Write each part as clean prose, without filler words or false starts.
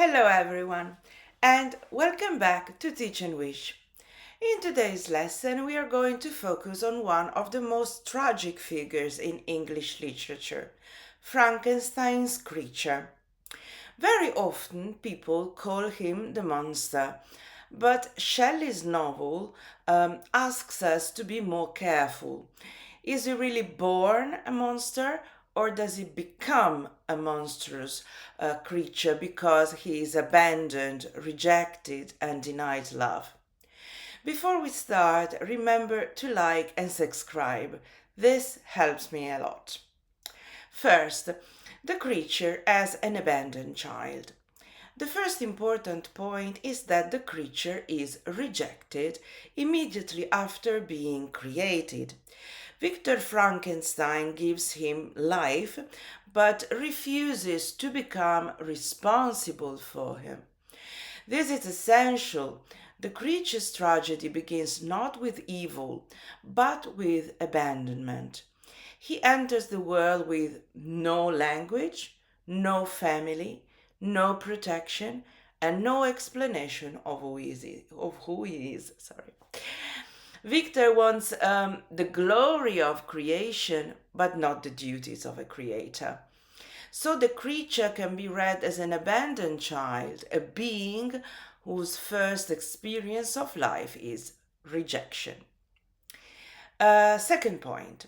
Hello, everyone, and welcome back to Teach and Wish. In today's lesson, we are going to focus on one of the most tragic figures in English literature, Frankenstein's creature. Very often, people call him the monster, but Shelley's novel asks us to be more careful. Is he really born a monster, or does he become a monstrous creature because he is abandoned, rejected, and denied love? Before we start, remember to like and subscribe. This helps me a lot. First, the creature as an abandoned child. The first important point is that the creature is rejected immediately after being created. Victor Frankenstein gives him life but refuses to become responsible for him. This is essential. The creature's tragedy begins not with evil, but with abandonment. He enters the world with no language, no family, no protection, and no explanation of who he is. Sorry. Victor wants the glory of creation, but not the duties of a creator. So the creature can be read as an abandoned child, a being whose first experience of life is rejection. Second point,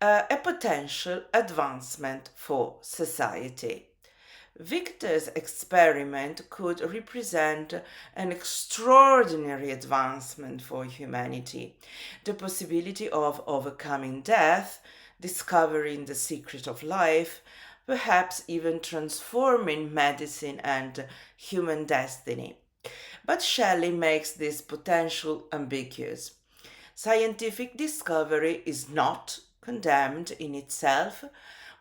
a potential advancement for society. Victor's experiment could represent an extraordinary advancement for humanity. The possibility of overcoming death, discovering the secret of life, perhaps even transforming medicine and human destiny. But Shelley makes this potential ambiguous. Scientific discovery is not condemned in itself.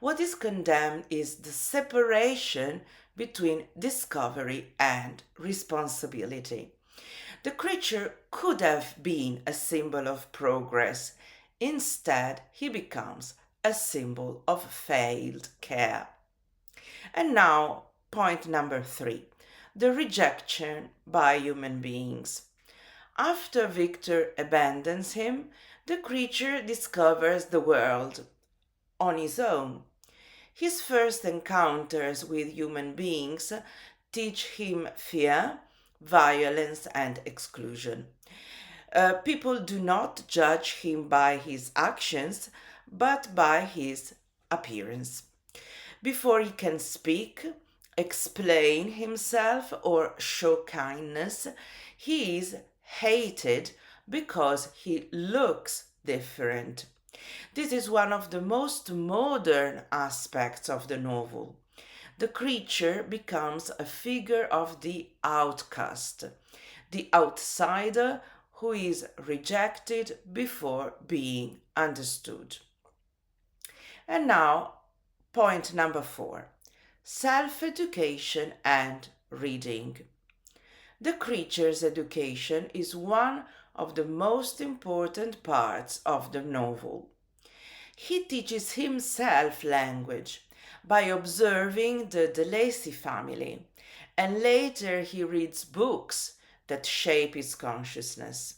What is condemned is the separation between discovery and responsibility. The creature could have been a symbol of progress. Instead, he becomes a symbol of failed care. And now, point number 3, the rejection by human beings. After Victor abandons him, the creature discovers the world on his own. His first encounters with human beings teach him fear, violence, and exclusion. People do not judge him by his actions, but by his appearance. Before he can speak, explain himself, or show kindness, he is hated because he looks different. This is one of the most modern aspects of the novel. The creature becomes a figure of the outcast, the outsider who is rejected before being understood. And now, point number 4, self education and reading. The creature's education is one of the most important parts of the novel. He teaches himself language by observing the Lacey family, and later he reads books that shape his consciousness.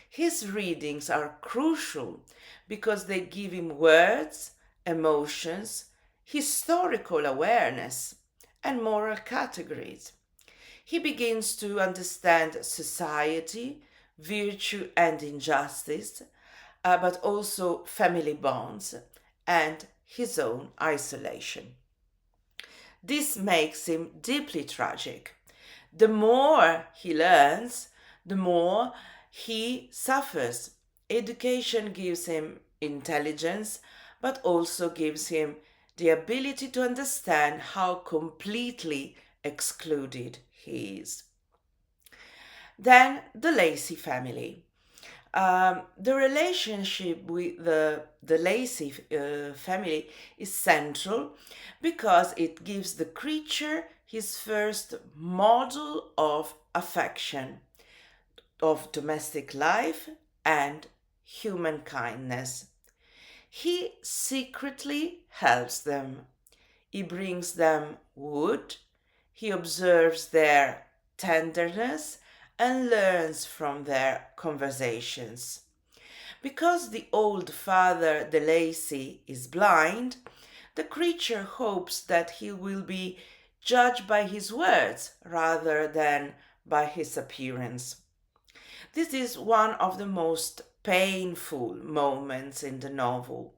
His readings are crucial because they give him words, emotions, historical awareness, and moral categories. He begins to understand society, virtue and injustice, but also family bonds and his own isolation. This makes him deeply tragic. The more he learns, the more he suffers. Education gives him intelligence, but also gives him the ability to understand how completely excluded he is. Then the Lacey family. The relationship with the Lacey family is central because it gives the creature his first model of affection, of domestic life, and human kindness. He secretly helps them. He brings them wood, He observes their tenderness and learns from their conversations. Because the old father, De Lacy, is blind, the creature hopes that he will be judged by his words rather than by his appearance. This is one of the most painful moments in the novel.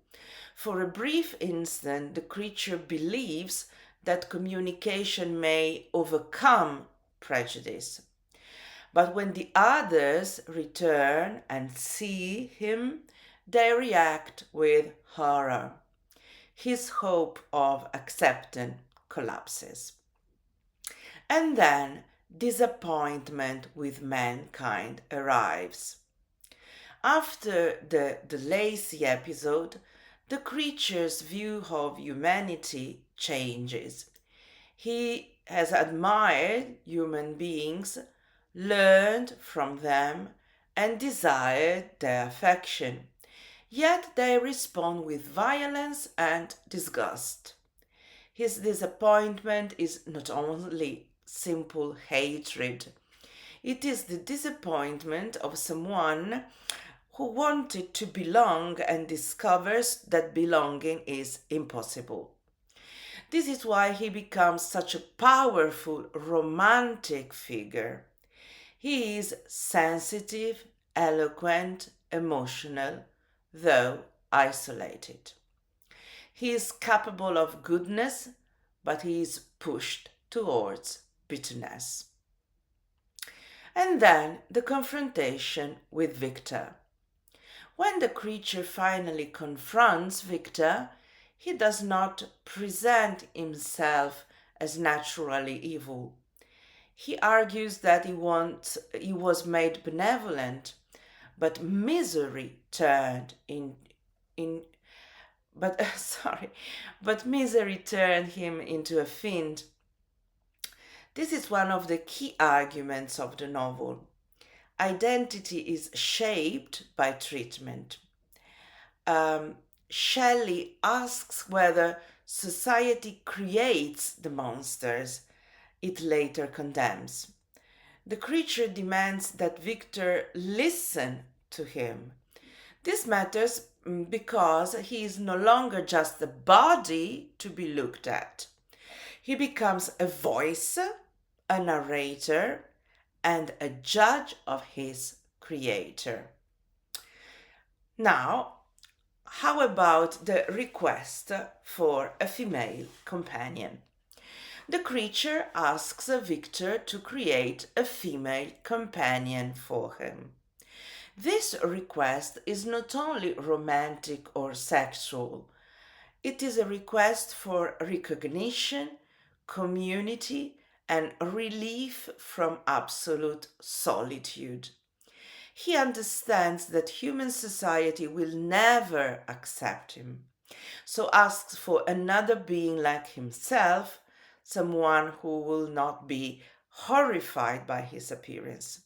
For a brief instant, the creature believes that communication may overcome prejudice. But when the others return and see him, they react with horror. His hope of acceptance collapses. And then disappointment with mankind arrives. After the Lacey episode, the creature's view of humanity changes. He has admired human beings, learned from them, and desired their affection. Yet they respond with violence and disgust. His disappointment is not only simple hatred, it is the disappointment of someone who wanted to belong and discovers that belonging is impossible. This is why he becomes such a powerful romantic figure. He is sensitive, eloquent, emotional, though isolated. He is capable of goodness, but he is pushed towards bitterness. And then the confrontation with Victor. When the creature finally confronts Victor, he does not present himself as naturally evil. He argues that he was made benevolent, but misery turned in but but misery turned him into a fiend. This is one of the key arguments of the novel. Identity is shaped by treatment. Shelley asks whether society creates the monsters it later condemns. The creature demands that Victor listen to him. This matters because he is no longer just a body to be looked at. He becomes a voice, a narrator, and a judge of his creator. Now, how about the request for a female companion? The creature asks Victor to create a female companion for him. This request is not only romantic or sexual, it is a request for recognition, community, and relief from absolute solitude. He understands that human society will never accept him, so asks for another being like himself, someone who will not be horrified by his appearance.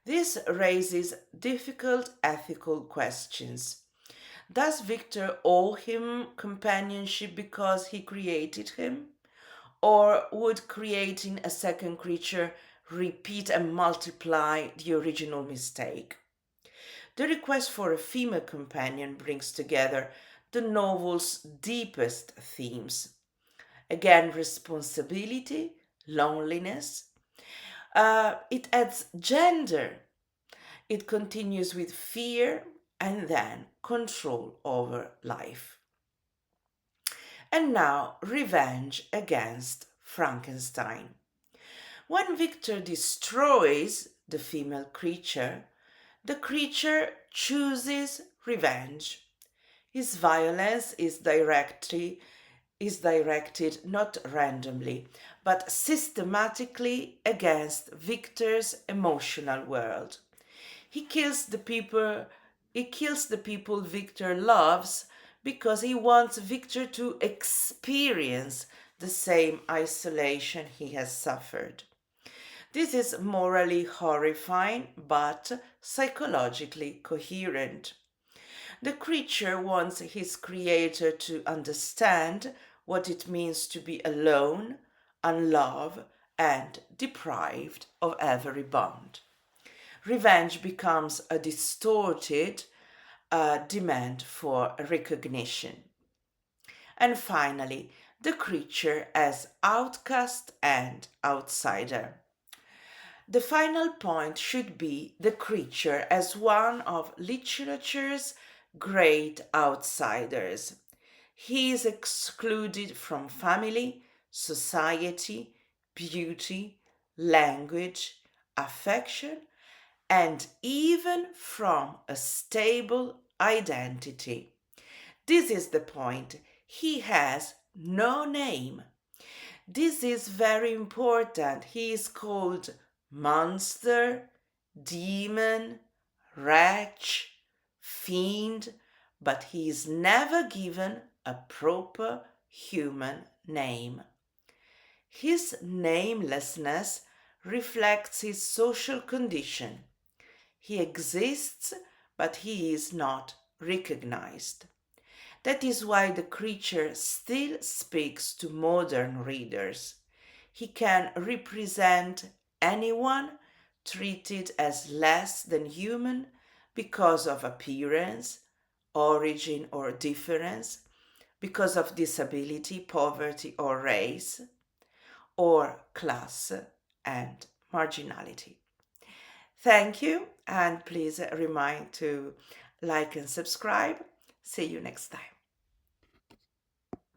This raises difficult ethical questions. Does Victor owe him companionship because he created him? Or would creating a second creature repeat and multiply the original mistake? The request for a female companion brings together the novel's deepest themes. Again, responsibility, loneliness. It adds gender. It continues with fear and then control over life. And now, revenge against Frankenstein. When Victor destroys the female creature, the creature chooses revenge. His violence is directed not randomly, but systematically against Victor's emotional world. He kills the people Victor loves because he wants Victor to experience the same isolation he has suffered. This is morally horrifying but psychologically coherent. The creature wants his creator to understand what it means to be alone, unloved, and deprived of every bond. Revenge becomes a distorted demand for recognition. And finally, the creature as outcast and outsider. The final point should be the creature as one of literature's great outsiders. He is excluded from family, society, beauty, language, affection, and even from a stable identity. This is the point. He has no name. This is very important. He is called monster, demon, wretch, fiend, but he is never given a proper human name. His namelessness reflects his social condition. He exists, but he is not recognized. That is why the creature still speaks to modern readers. He can represent anyone treated as less than human because of appearance, origin, or difference, because of disability, poverty, or race, or class and marginality. Thank you, and please remind to like and subscribe. See you next time.